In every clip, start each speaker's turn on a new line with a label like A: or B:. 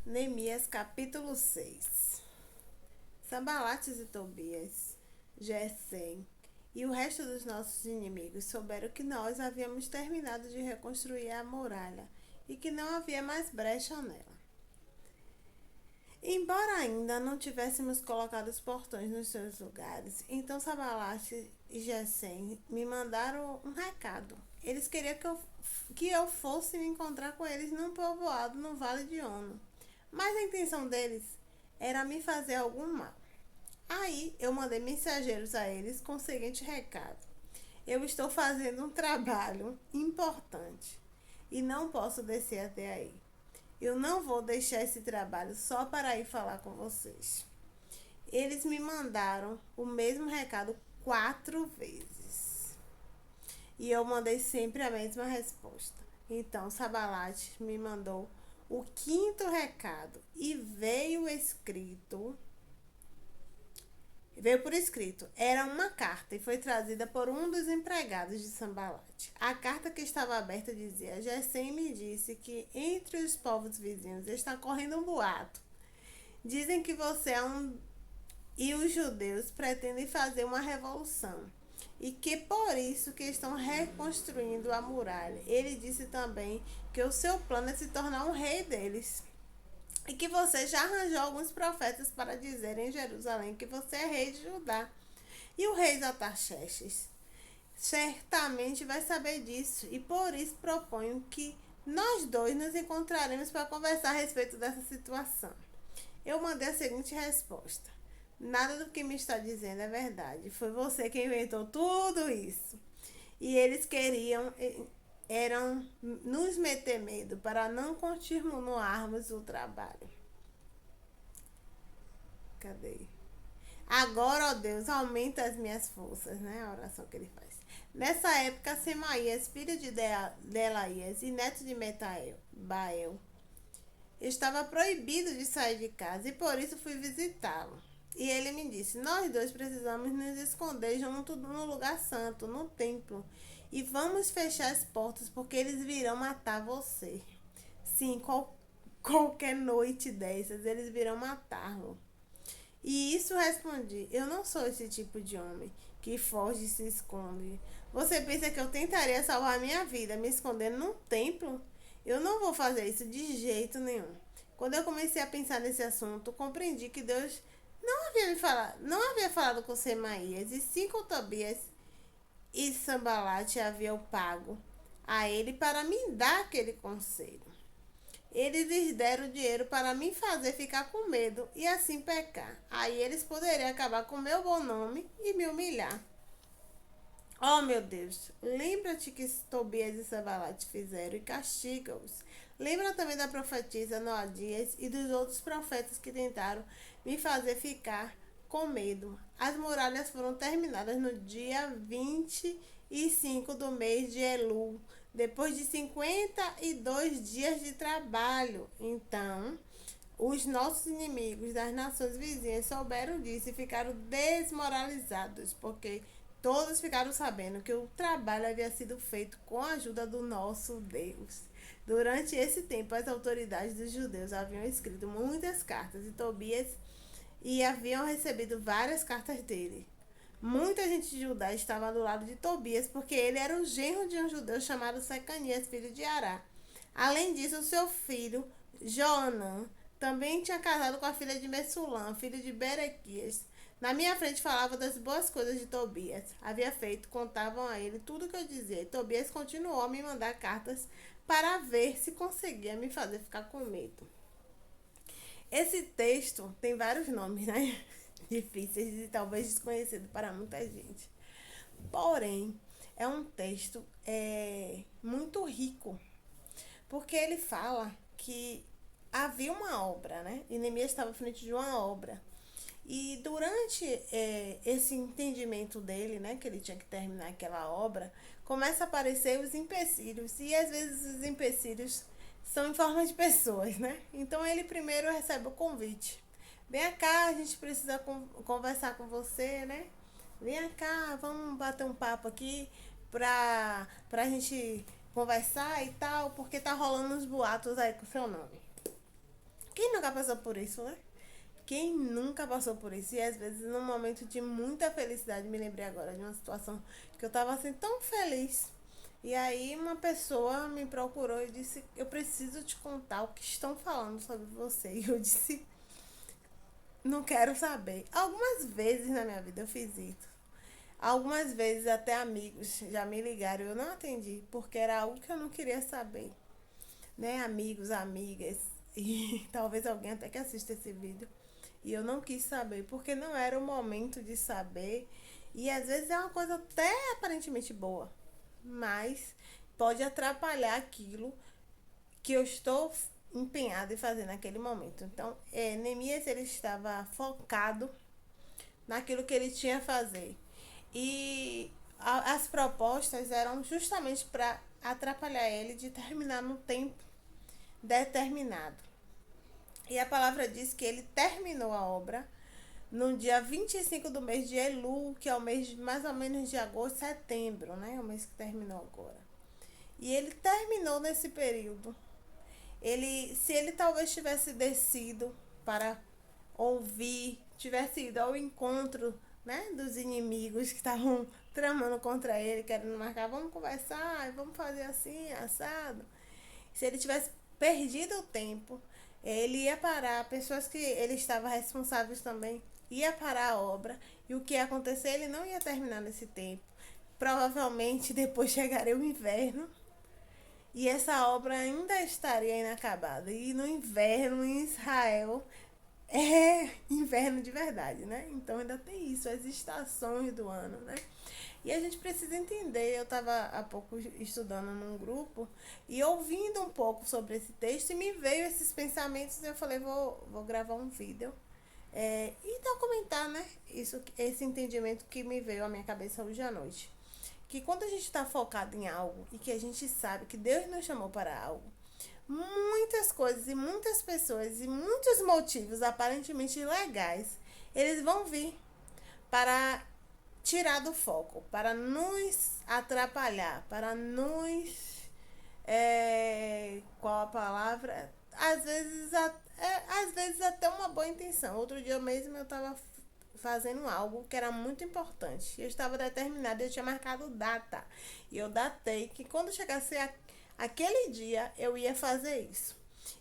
A: Neemias capítulo 6. Sanbalates e Tobias, Gesem e o resto dos nossos inimigos souberam que nós havíamos terminado de reconstruir a muralha e que não havia mais brecha nela. Embora ainda não tivéssemos colocado os portões nos seus lugares, então Sanbalate e Gesem me mandaram um recado. Eles queriam que eu fosse me encontrar com eles num povoado no Vale de Ono. Mas a intenção deles era me fazer algum mal. Aí eu mandei mensageiros a eles com o seguinte recado: eu estou fazendo um trabalho importante e não posso descer até aí. Eu não vou deixar esse trabalho só para ir falar com vocês. Eles me mandaram o mesmo recado 4 vezes. E eu mandei sempre a mesma resposta. Então Sanbalate me mandou o 5º recado e veio por escrito. Era uma carta e foi trazida por um dos empregados de Sanbalate. A carta que estava aberta dizia: Gesem me disse que entre os povos vizinhos está correndo um boato. Dizem que você e os judeus pretendem fazer uma revolução e que por isso que estão reconstruindo a muralha. Ele disse também que o seu plano é se tornar um rei deles e que você já arranjou alguns profetas para dizer em Jerusalém que você é rei de Judá. E o rei Artaxerxes certamente vai saber disso e por isso proponho que nós dois nos encontraremos para conversar a respeito dessa situação. Eu mandei a seguinte resposta: nada do que me está dizendo é verdade. Foi você quem inventou tudo isso. E eles queriam nos meter medo para não continuarmos o trabalho. Cadê? Agora, ó Deus, aumenta as minhas forças, né? A oração que ele faz. Nessa época, Semaías, filho de Delaías e neto de Bael, estava proibido de sair de casa e por isso fui visitá-lo. E ele me disse: nós dois precisamos nos esconder junto no lugar santo, no templo, e vamos fechar as portas porque eles virão matar você. Sim, qualquer noite dessas eles virão matá-lo. E isso respondi: eu não sou esse tipo de homem que foge e se esconde. Você pensa que eu tentaria salvar minha vida me escondendo num templo? Eu não vou fazer isso de jeito nenhum. Quando eu comecei a pensar nesse assunto, compreendi que Deus não havia falado com Semaías, e sim com Tobias e Sanbalate haviam pago a ele para me dar aquele conselho. Eles lhes deram dinheiro para me fazer ficar com medo e assim pecar. Aí eles poderiam acabar com meu bom nome e me humilhar. Oh, meu Deus, lembra-te que Tobias e Sanbalate fizeram e castiga-os. Lembra também da profetisa Noadias e dos outros profetas que tentaram me fazer ficar com medo. As muralhas foram terminadas no dia 25 do mês de Elul, depois de 52 dias de trabalho. Então, os nossos inimigos das nações vizinhas souberam disso e ficaram desmoralizados, porque todos ficaram sabendo que o trabalho havia sido feito com a ajuda do nosso Deus. Durante esse tempo, as autoridades dos judeus haviam escrito muitas cartas e haviam recebido várias cartas dele. Muita gente de Judá estava do lado de Tobias, porque ele era o genro de um judeu chamado Secanias, filho de Ará. Além disso, seu filho, Joanã, também tinha casado com a filha de Messulam, filho de Berequias. Na minha frente falava das boas coisas de Tobias. Havia feito, contavam a ele tudo o que eu dizia. E Tobias continuou a me mandar cartas para ver se conseguia me fazer ficar com medo. Esse texto tem vários nomes, né? Difíceis e talvez desconhecidos para muita gente. Porém, é um texto muito rico, porque ele fala que havia uma obra, né? Neemias estava à frente de uma obra. E durante esse entendimento dele, né, que ele tinha que terminar aquela obra, começa a aparecer os empecilhos. E às vezes os empecilhos são em forma de pessoas, né? Então ele primeiro recebe o convite. Venha cá, a gente precisa conversar com você, né? Venha cá, vamos bater um papo aqui pra gente conversar e tal, porque tá rolando uns boatos aí com o seu nome. Quem nunca nunca passou por isso, né? Quem nunca passou por isso? E às vezes, num momento de muita felicidade, me lembrei agora de uma situação que eu tava assim tão feliz. E aí uma pessoa me procurou e disse, eu preciso te contar o que estão falando sobre você. E eu disse, não quero saber. Algumas vezes na minha vida eu fiz isso. Algumas vezes até amigos já me ligaram e eu não atendi, porque era algo que eu não queria saber. Né? Amigos, amigas, e talvez alguém até que assista esse vídeo. E eu não quis saber, porque não era o momento de saber. E às vezes é uma coisa até aparentemente boa, mas pode atrapalhar aquilo que eu estou empenhada em fazer naquele momento. Então, Neemias ele estava focado naquilo que ele tinha a fazer. E as propostas eram justamente para atrapalhar ele de terminar no tempo determinado. E a palavra diz que ele terminou a obra no dia 25 do mês de Elul, que é o mês mais ou menos de agosto, setembro, né? O mês que terminou agora. E ele terminou nesse período. Se ele talvez tivesse descido para ouvir, tivesse ido ao encontro, né, dos inimigos que estavam tramando contra ele, querendo marcar, vamos conversar, vamos fazer assim, assado. Se ele tivesse perdido o tempo, ele ia parar, pessoas que ele estava responsáveis também, ia parar a obra, e o que ia acontecer, ele não ia terminar nesse tempo. Provavelmente depois chegaria o inverno, e essa obra ainda estaria inacabada. E no inverno em Israel é inverno de verdade, né? Então ainda tem isso, as estações do ano, né? E a gente precisa entender. Eu estava há pouco estudando num grupo e ouvindo um pouco sobre esse texto e me veio esses pensamentos e eu falei, vou gravar um vídeo e documentar, né? Esse entendimento que me veio à minha cabeça hoje à noite. Que quando a gente está focado em algo e que a gente sabe que Deus nos chamou para algo, muitas coisas e muitas pessoas e muitos motivos aparentemente legais, eles vão vir para tirar do foco, para nos atrapalhar, para nos. Qual a palavra? Às vezes até uma boa intenção. Outro dia mesmo eu estava fazendo algo que era muito importante. Eu estava determinada, eu tinha marcado data. E eu datei que quando chegasse aquele dia eu ia fazer isso.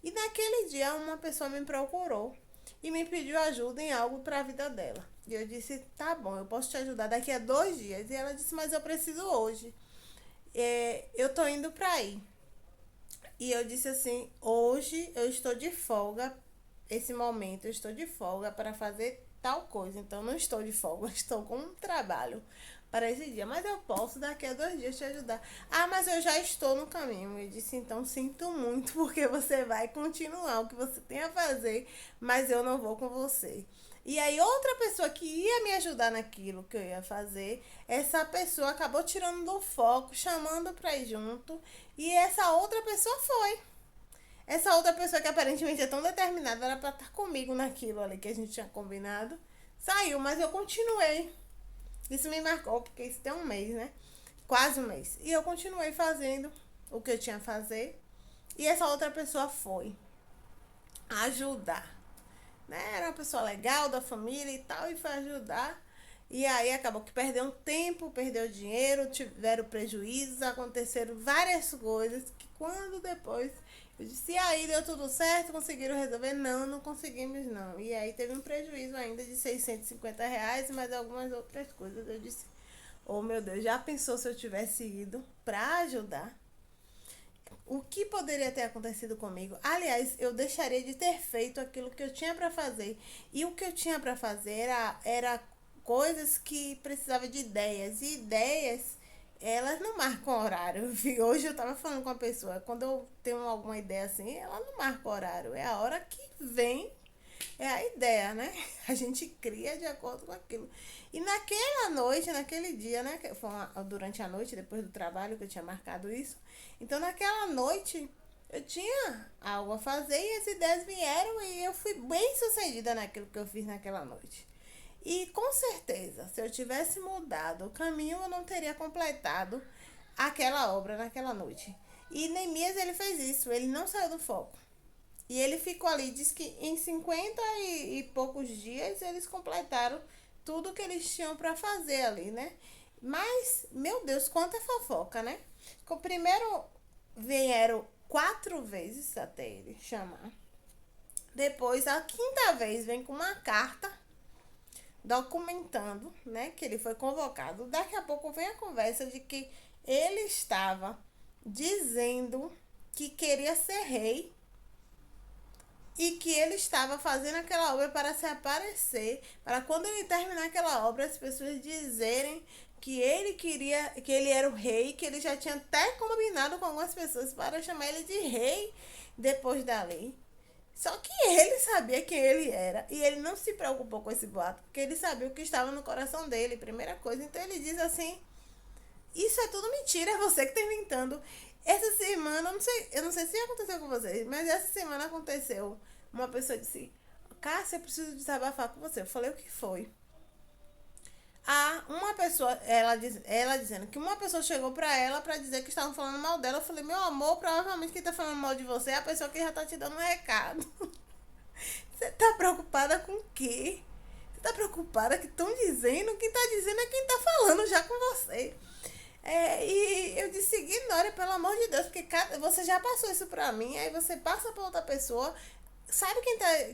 A: E naquele dia uma pessoa me procurou e me pediu ajuda em algo para a vida dela. E eu disse, tá bom, eu posso te ajudar daqui a 2 dias. E ela disse, mas eu preciso hoje. Eu tô indo para aí. E eu disse assim, hoje eu estou de folga, esse momento eu estou de folga para fazer tal coisa. Então não estou de folga, estou com um trabalho para esse dia. Mas eu posso daqui a 2 dias te ajudar. Ah, mas eu já estou no caminho. Eu disse, então sinto muito, porque você vai continuar o que você tem a fazer, mas eu não vou com você. E aí outra pessoa que ia me ajudar naquilo que eu ia fazer, essa pessoa acabou tirando do foco, chamando pra ir junto, e essa outra pessoa foi. Essa outra pessoa que aparentemente é tão determinada, era pra estar comigo naquilo ali que a gente tinha combinado, saiu, mas eu continuei. Isso me marcou, porque isso tem um mês, né? Quase um mês. E eu continuei fazendo o que eu tinha a fazer, e essa outra pessoa foi ajudar. Né? Era uma pessoa legal da família e tal, e foi ajudar. E aí acabou que perdeu um tempo, perdeu dinheiro, tiveram prejuízos, aconteceram várias coisas que quando depois eu disse, e aí deu tudo certo, conseguiram resolver? Não, não conseguimos não. E aí teve um prejuízo ainda de R$ 650, mas algumas outras coisas. Eu disse, oh meu Deus, já pensou se eu tivesse ido pra ajudar? O que poderia ter acontecido comigo? Aliás, eu deixaria de ter feito aquilo que eu tinha para fazer. E o que eu tinha para fazer era coisas que precisavam de ideias. E ideias, elas não marcam horário. Hoje eu tava falando com uma pessoa, quando eu tenho alguma ideia assim, ela não marca horário. É a hora que vem, é a ideia, né? A gente cria de acordo com aquilo. E naquela noite, naquele dia, né? Foi durante a noite, depois do trabalho que eu tinha marcado isso. Então naquela noite eu tinha algo a fazer e as ideias vieram e eu fui bem sucedida naquilo que eu fiz naquela noite. E com certeza, se eu tivesse mudado o caminho, eu não teria completado aquela obra naquela noite. E Neemias, ele fez isso, ele não saiu do foco. E ele ficou ali, diz que em 50 e poucos dias eles completaram tudo que eles tinham para fazer ali, né? Mas, meu Deus, quanta fofoca, né? O primeiro vieram 4 vezes até ele chamar. Depois, a quinta vez, vem com uma carta documentando, né, que ele foi convocado. Daqui a pouco vem a conversa de que ele estava dizendo que queria ser rei e que ele estava fazendo aquela obra para se aparecer, para quando ele terminar aquela obra as pessoas dizerem que ele queria, que ele era o rei, que ele já tinha até combinado com algumas pessoas para chamar ele de rei depois da lei. Só que ele sabia quem ele era e ele não se preocupou com esse boato, porque ele sabia o que estava no coração dele, primeira coisa. Então ele diz assim: isso é tudo mentira, é você que está inventando. Essa semana, eu não sei se aconteceu com vocês, mas essa semana aconteceu. Uma pessoa disse: Cássia, eu preciso desabafar com você. Eu falei: o que foi? Uma pessoa, ela dizendo que uma pessoa chegou pra ela pra dizer que estavam falando mal dela. Eu falei: meu amor, provavelmente quem tá falando mal de você é a pessoa que já tá te dando um recado. Você tá preocupada com o quê? Você tá preocupada que estão dizendo? Quem tá dizendo é quem tá falando já com você. E eu disse: ignore, pelo amor de Deus, porque você já passou isso pra mim, aí você passa pra outra pessoa. Sabe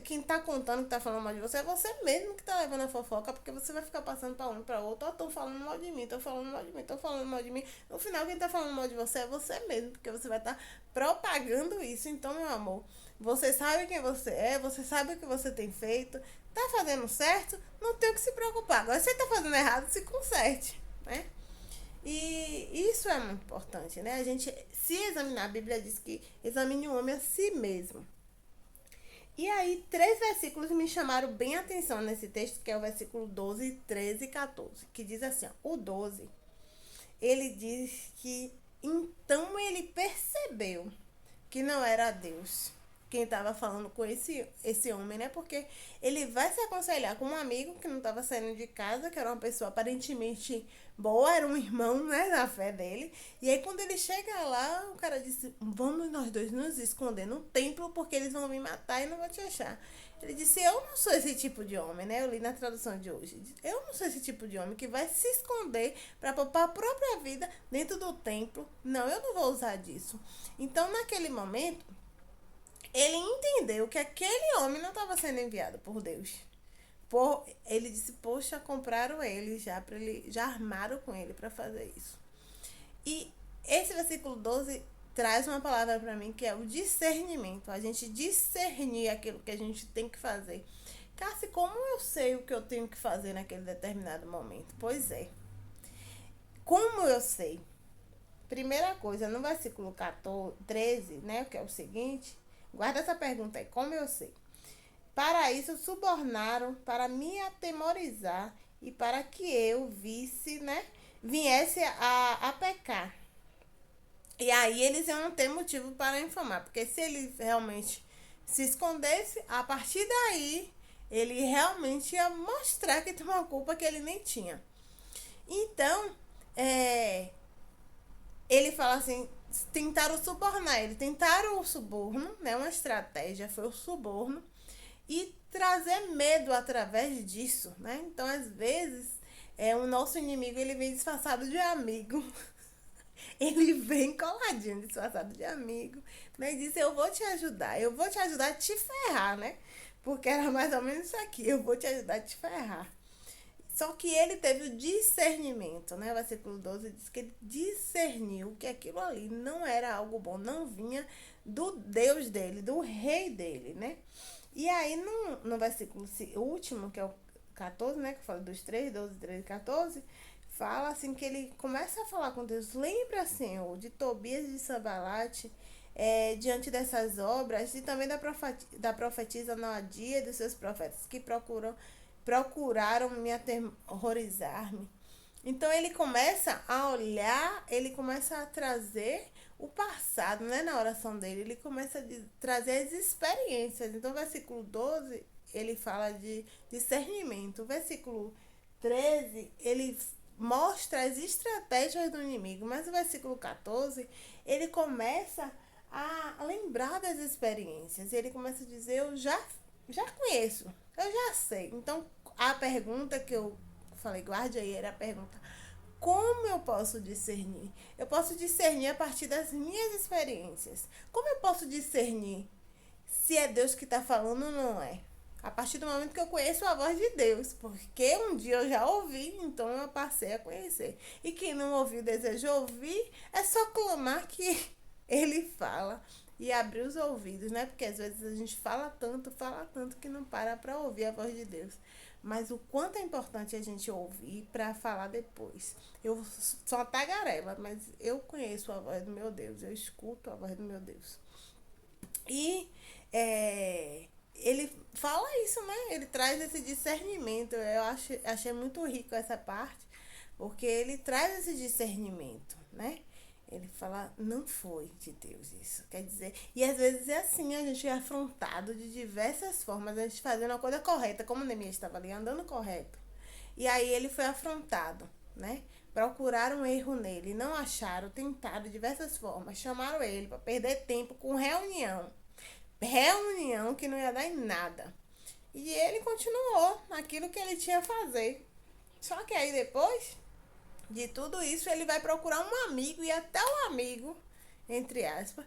A: quem tá contando que tá falando mal de você? É você mesmo que tá levando a fofoca, porque você vai ficar passando pra um e pra outro. Ó, tô falando mal de mim, tô falando mal de mim, tô falando mal de mim. No final, quem tá falando mal de você é você mesmo, porque você vai estar propagando isso. Então, meu amor, você sabe quem você é, você sabe o que você tem feito, tá fazendo certo, não tem o que se preocupar. Agora, se você tá fazendo errado, se conserte, né? E isso é muito importante, né? A gente se examinar, a Bíblia diz que examine o homem a si mesmo. E aí, 3 versículos me chamaram bem a atenção nesse texto, que é o versículo 12, 13 e 14, que diz assim, ó, o 12, ele diz que então ele percebeu que não era Deus quem estava falando com esse homem, né? Porque ele vai se aconselhar com um amigo que não estava saindo de casa, que era uma pessoa aparentemente boa, era um irmão, né, da fé dele. E aí, quando ele chega lá, o cara disse: vamos nós dois nos esconder no templo, porque eles vão me matar e não vão te achar. Ele disse: eu não sou esse tipo de homem, né? Eu li na tradução de hoje. Eu não sou esse tipo de homem que vai se esconder para poupar a própria vida dentro do templo. Não, eu não vou usar disso. Então, naquele momento, ele entendeu que aquele homem não estava sendo enviado por Deus. Ele disse: poxa, compraram ele já, para ele, já armaram com ele para fazer isso. E esse versículo 12 traz uma palavra para mim que é o discernimento. A gente discernir aquilo que a gente tem que fazer. Cássia, como eu sei o que eu tenho que fazer naquele determinado momento? Pois é. Como eu sei? Primeira coisa, no versículo 14, 13, né, que é o seguinte, guarda essa pergunta aí: como eu sei? Para isso subornaram, para me atemorizar e para que eu viesse a pecar. E aí eles iam ter motivo para infamar, porque se ele realmente se escondesse, a partir daí ele realmente ia mostrar que tinha uma culpa que ele nem tinha. Então, ele fala assim: tentaram subornar ele, tentaram o suborno, né? Uma estratégia foi o suborno e trazer medo através disso, né? Então, às vezes, o nosso inimigo ele vem disfarçado de amigo. Ele vem coladinho, disfarçado de amigo, né? E diz: eu vou te ajudar a te ferrar, né? Porque era mais ou menos isso aqui: eu vou te ajudar a te ferrar. Só que ele teve o discernimento, né? O versículo 12 diz que ele discerniu que aquilo ali não era algo bom, não vinha do Deus dele, do rei dele, né? E aí, no versículo último, que é o 14, né? Que fala dos 3, 12, 13 e 14, fala assim que ele começa a falar com Deus: lembra, Senhor, de Tobias e de Sambalate, diante dessas obras, e também da profetisa Noadia e dos seus profetas que procuraram me aterrorizar-me. Então ele começa a olhar, ele começa a trazer o passado, né, na oração dele. Ele começa a trazer as experiências. Então, o versículo 12, ele fala de discernimento. O versículo 13, ele mostra as estratégias do inimigo. Mas o versículo 14, ele começa a lembrar das experiências. E ele começa a dizer, já conheço, eu já sei. Então, a pergunta que eu falei, guarde aí, era a pergunta, como eu posso discernir? Eu posso discernir a partir das minhas experiências. Como eu posso discernir se é Deus que está falando ou não é? A partir do momento que eu conheço a voz de Deus, porque um dia eu já ouvi, então eu passei a conhecer. E quem não ouviu, deseja ouvir, é só clamar que ele fala e abrir os ouvidos, né? Porque às vezes a gente fala tanto que não para ouvir a voz de Deus. Mas o quanto é importante a gente ouvir para falar depois. Eu sou uma tagarela, mas eu conheço a voz do meu Deus, eu escuto a voz do meu Deus. E ele fala isso, né? Ele traz esse discernimento. Achei muito rico essa parte, porque ele traz esse discernimento, né? Ele fala, não foi de Deus isso. Quer dizer, e às vezes é assim, a gente é afrontado de diversas formas, a gente fazendo a coisa correta, como Neemias estava ali, andando correto. E aí ele foi afrontado, né? Procuraram um erro nele, não acharam, tentaram de diversas formas, chamaram ele para perder tempo com reunião que não ia dar em nada. E ele continuou naquilo que ele tinha a fazer. Só que aí depois de tudo isso, ele vai procurar um amigo e até o amigo, entre aspas,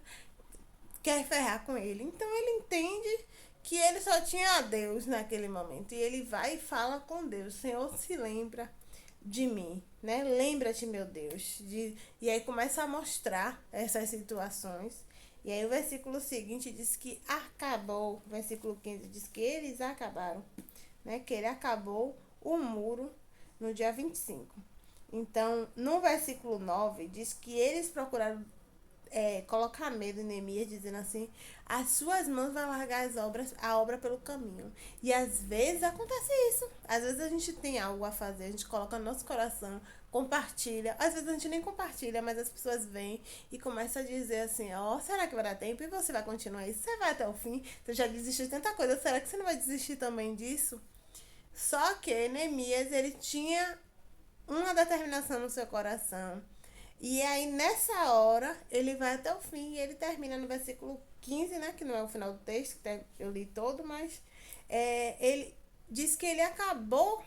A: quer ferrar com ele. Então ele entende que ele só tinha a Deus naquele momento. E ele vai e fala com Deus, Senhor, se lembra de mim, né? Lembra-te, meu Deus. E aí começa a mostrar essas situações. E aí o versículo seguinte diz que acabou, o versículo 15 diz que eles acabaram, né? Que ele acabou o muro no dia 25. Então, no versículo 9, diz que eles procuraram colocar medo em Neemias, dizendo assim, as suas mãos vão largar a obra pelo caminho. E às vezes acontece isso. Às vezes a gente tem algo a fazer, a gente coloca no nosso coração, compartilha. Às vezes a gente nem compartilha, mas as pessoas vêm e começam a dizer assim, ó, será que vai dar tempo? E você vai continuar isso? Você vai até o fim? Você já desistiu de tanta coisa, será que você não vai desistir também disso? Só que Neemias, ele tinha uma determinação no seu coração. E aí, nessa hora, ele vai até o fim e ele termina no versículo 15, né? Que não é o final do texto, que eu li todo, mas ele diz que ele acabou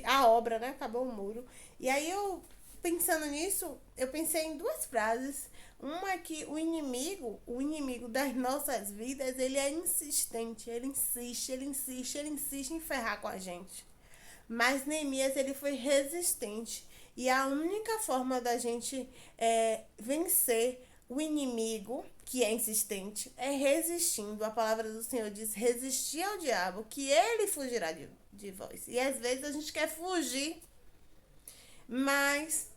A: a obra, né? Acabou o muro. E aí, pensando nisso, eu pensei em duas frases. Uma é que o inimigo das nossas vidas, ele é insistente, ele insiste em ferrar com a gente. Mas Neemias, ele foi resistente. E a única forma da gente vencer o inimigo, que é insistente, é resistindo. A palavra do Senhor diz, resistir ao diabo, que ele fugirá de vós. E às vezes a gente quer fugir, mas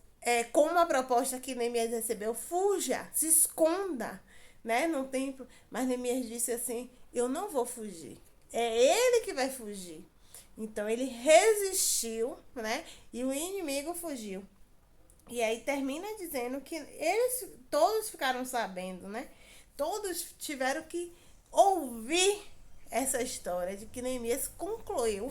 A: como a proposta que Neemias recebeu, fuja, se esconda, né? Não tem, mas Neemias disse assim, eu não vou fugir. É ele que vai fugir. Então ele resistiu, né? E o inimigo fugiu. E aí termina dizendo que eles todos ficaram sabendo, né? Todos tiveram que ouvir essa história de que Neemias concluiu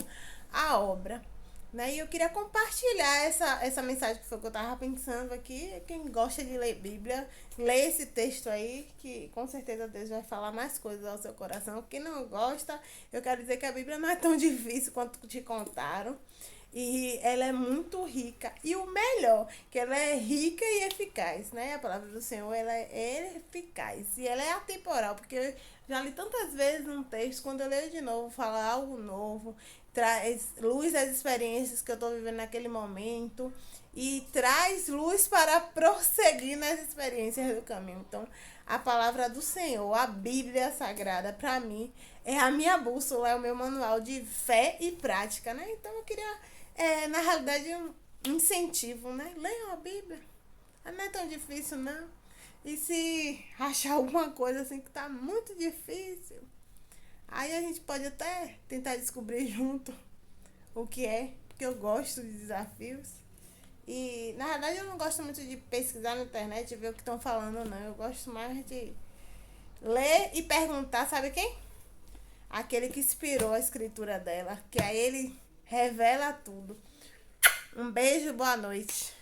A: a obra. Né? E eu queria compartilhar essa mensagem que foi que eu estava pensando aqui. Quem gosta de ler Bíblia, lê esse texto aí, que com certeza Deus vai falar mais coisas ao seu coração. Quem não gosta, eu quero dizer que a Bíblia não é tão difícil quanto te contaram. E ela é muito rica. E o melhor, que ela é rica e eficaz, né? A palavra do Senhor, ela é eficaz. E ela é atemporal, porque eu já li tantas vezes um texto, quando eu leio de novo, fala algo novo, traz luz às experiências que eu estou vivendo naquele momento e traz luz para prosseguir nas experiências do caminho. Então, a palavra do Senhor, a Bíblia Sagrada, para mim, é a minha bússola, é o meu manual de fé e prática, né? Então, eu queria, na realidade, um incentivo, né? Leiam a Bíblia. Não é tão difícil, não. E se achar alguma coisa assim que tá muito difícil, aí a gente pode até tentar descobrir junto o que é, porque eu gosto de desafios. E, na verdade, eu não gosto muito de pesquisar na internet e ver o que estão falando, não. Eu gosto mais de ler e perguntar, sabe quem? Aquele que inspirou a escritura dela, que aí ele revela tudo. Um beijo, boa noite.